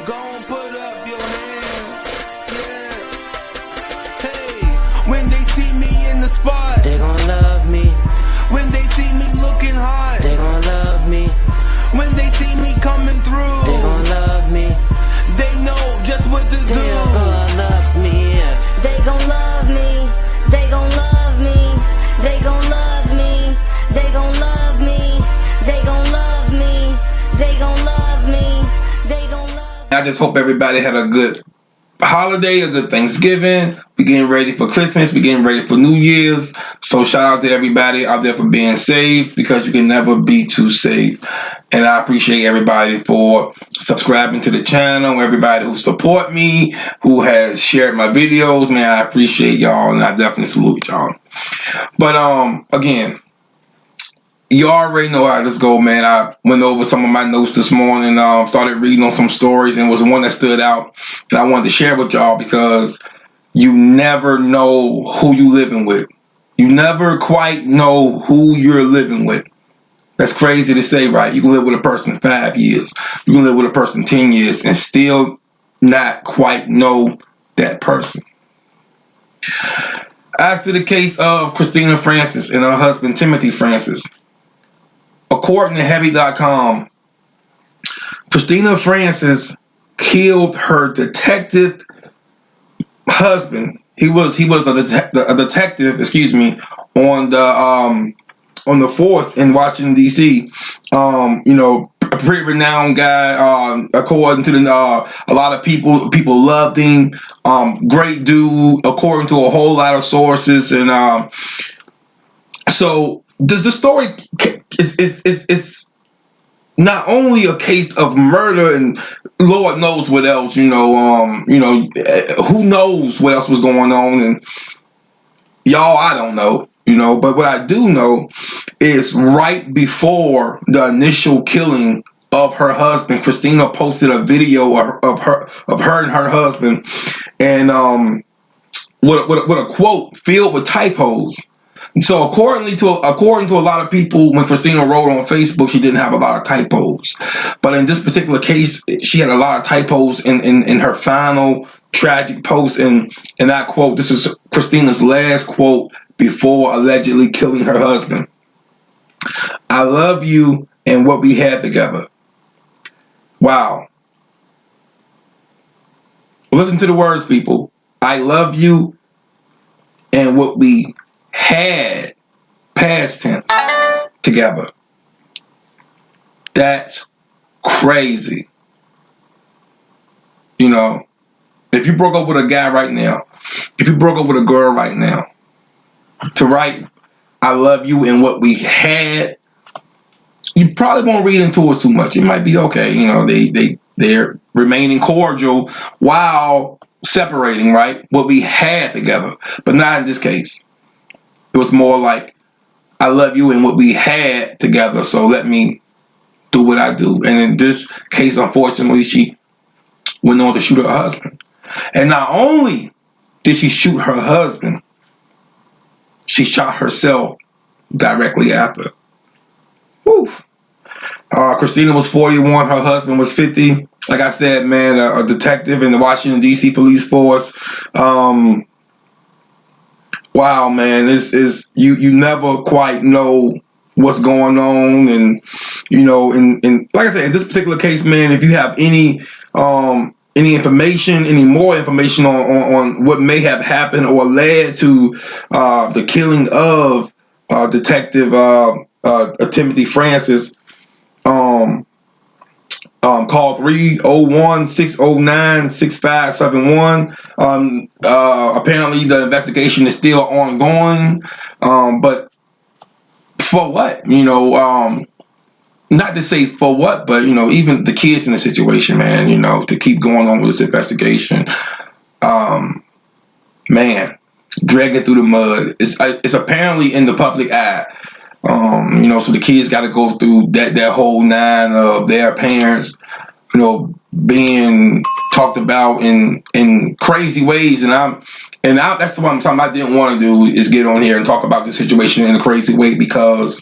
Go and put up your hand. Yeah. Hey, when they see me in the spot, they gon' love me. When they see me looking hot, they gon' love me. When they see me coming through, they gon' love me. They know just what to do. They gon' love me. They gon' love me. They gon' love me. They gon' love me. They gon' love me. They gon' love me. They gon' love me. They gon' love me. I just hope everybody had a good holiday, a good Thanksgiving. We getting ready for Christmas. We getting ready for New Year's. So shout out to everybody out there for being safe, because you can never be too safe. And I appreciate everybody for subscribing to the channel, everybody who support me, who has shared my videos. Man, I appreciate y'all, and I definitely salute y'all. But again, you already know how this go, man. I went over some of my notes this morning, started reading on some stories, and was one that stood out that I wanted to share with y'all, because you never know who you living with. You never quite know who you're living with. That's crazy to say, right? You can live with a person 5 years. You can live with a person 10 years and still not quite know that person. As to the case of Christina Francis and her husband, Timothy Francis, according to Heavy.com, Christina Francis killed her detective husband. He was a detective, excuse me, on the force in Washington D.C. You know, a pretty renowned guy. According to a lot of people loved him. Great dude, according to a whole lot of sources. And so the story is not only a case of murder, and Lord knows what else. You know, who knows what else was going on, and y'all, I don't know. You know, but what I do know is right before the initial killing of her husband, Christina posted a video of her and her husband, and with a quote filled with typos. So according to a lot of people, when Christina wrote on Facebook, she didn't have a lot of typos. But in this particular case, she had a lot of typos in her final tragic post. And I quote, this is Christina's last quote before allegedly killing her husband. "I love you and what we had together." Wow. Listen to the words, people. I love you and what we had, past tense, together. That's crazy. You know, if you broke up with a guy right now, if you broke up with a girl right now, to write "I love you" and what we had, you probably won't read into it too much. It might be okay. You know, they're remaining cordial while separating, right? What we had together, but not in this case. It was more like, I love you and what we had together, so let me do what I do. And in this case, unfortunately, she went on to shoot her husband. And not only did she shoot her husband, she shot herself directly after. Woof. Christina was 41. Her husband was 50. Like I said, man, a detective in the Washington, D.C. police force. Wow, man, this is you never quite know what's going on. And, you know, and like I said, in this particular case, man, if you have any information, any more information on what may have happened or led to the killing of Detective Timothy Francis, call 301-609-6571. Apparently the investigation is still ongoing, but for what? You know, not to say for what, but, you know, even the kids in the situation, man, you know, to keep going on with this investigation, man, dragging through the mud. It's apparently in the public eye. You know, so the kids got to go through that whole nine of their parents, you know, being talked about in crazy ways. And that's the one time I didn't want to do, is get on here and talk about the situation in a crazy way, because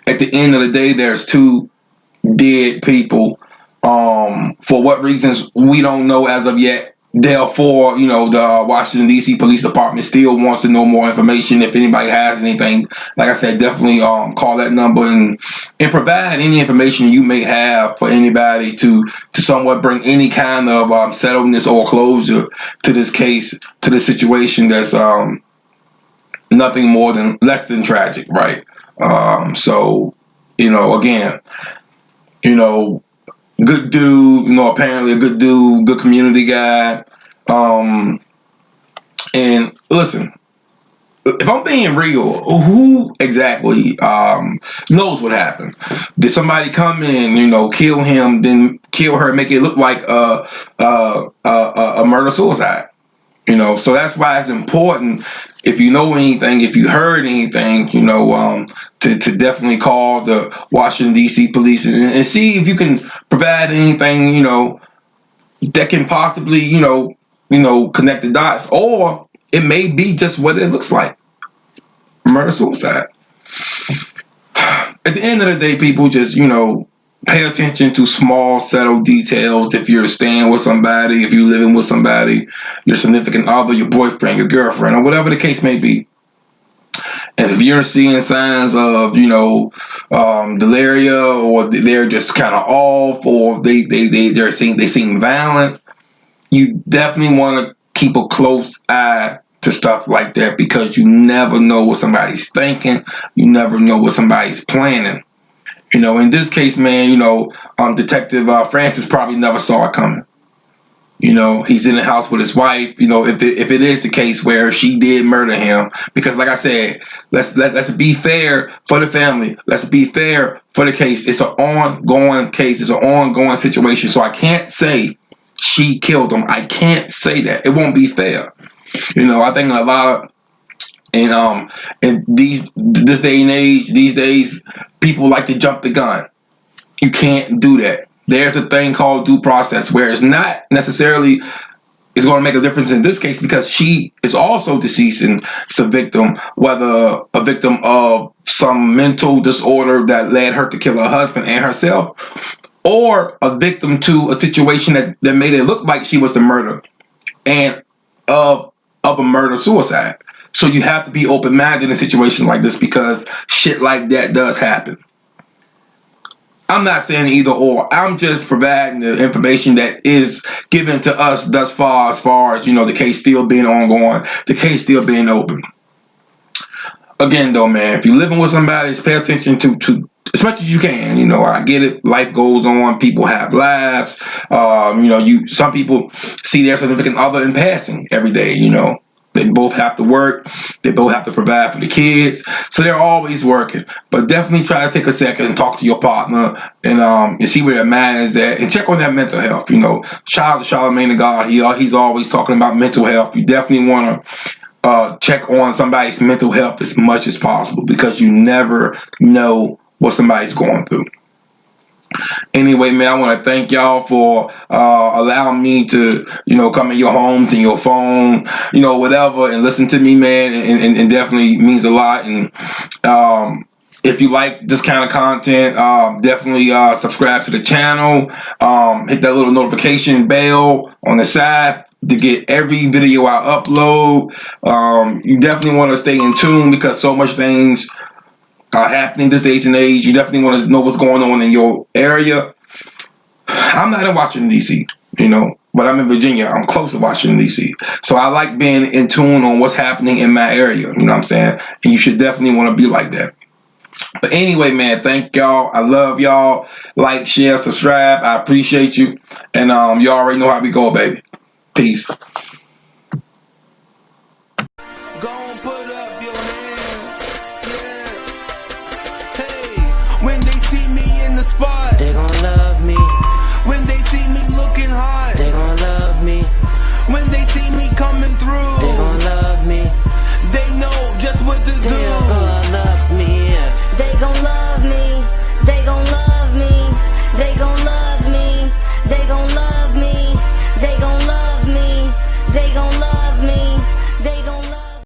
at the end of the day, there's two dead people for For what reasons, we don't know as of yet. Therefore, you know, the Washington, D.C. Police Department still wants to know more information. If anybody has anything, like I said, definitely call that number and provide any information you may have for anybody to somewhat bring any kind of settlement or closure to this case, to this situation that's nothing more than less than tragic, right? So, you know, again, you know, good dude, you know, apparently a good dude, good community guy. And listen, if I'm being real, who exactly knows what happened? Did somebody come in, you know, kill him, then kill her, make it look like a murder-suicide? You know, so that's why it's important, if you know anything, if you heard anything, you know, to definitely call the Washington, D.C. police and see if you can provide anything, you know, that can possibly, you know, connect the dots. Or it may be just what it looks like. Murder-suicide. At the end of the day, people, just, you know, pay attention to small, subtle details. If you're staying with somebody, if you're living with somebody, your significant other, your boyfriend, your girlfriend, or whatever the case may be. And if you're seeing signs of, you know, deliria, or they're just kind of off, or they seem violent, you definitely want to keep a close eye to stuff like that, because you never know what somebody's thinking. You never know what somebody's planning. You know, in this case, man, you know, Detective Francis probably never saw it coming. You know, he's in the house with his wife. You know, if it is the case where she did murder him, because like I said, let's be fair for the family. Let's be fair for the case. It's an ongoing case. It's an ongoing situation. So I can't say she killed him. I can't say that. It won't be fair. You know, I think a lot of in this day and age, these days, people like to jump the gun. You can't do that. There's a thing called due process, where it's not necessarily is going to make a difference in this case, because she is also deceased and it's a victim, whether a victim of some mental disorder that led her to kill her husband and herself, or a victim to a situation that made it look like she was the murder and of a murder-suicide. So you have to be open-minded in a situation like this, because shit like that does happen. I'm not saying either or. I'm just providing the information that is given to us thus far, as you know, the case still being ongoing, the case still being open. Again, though, man, if you're living with somebody, just pay attention to as much as you can. You know, I get it. Life goes on. People have lives. You know, some people see their significant other in passing every day. You know, they both have to work. They both have to provide for the kids. So they're always working. But definitely try to take a second and talk to your partner and see where their mind is at, and check on their mental health. You know, shout out to Charlamagne the God. He's always talking about mental health. You definitely want to check on somebody's mental health as much as possible, because you never know what somebody's going through. Anyway, man, I want to thank y'all for allowing me to, you know, come in your homes and your phone, you know, whatever, and listen to me, man, and definitely means a lot. And if you like this kind of content, definitely subscribe to the channel. Hit that little notification bell on the side to get every video I upload. You definitely want to stay in tune, because so much things are happening this age and age. You definitely want to know what's going on in your area. I'm not in Washington, D.C., you know, but I'm in Virginia. I'm close to Washington, D.C. So I like being in tune on what's happening in my area. You know what I'm saying? And you should definitely want to be like that. But anyway, man, thank y'all. I love y'all. Like, share, subscribe. I appreciate you. And you already know how we go, baby. Peace. When they see me in the spot, They gon' love me. when they see me looking hot, They gon' love me. when they see me coming through, They gon' love me. they know just what to do.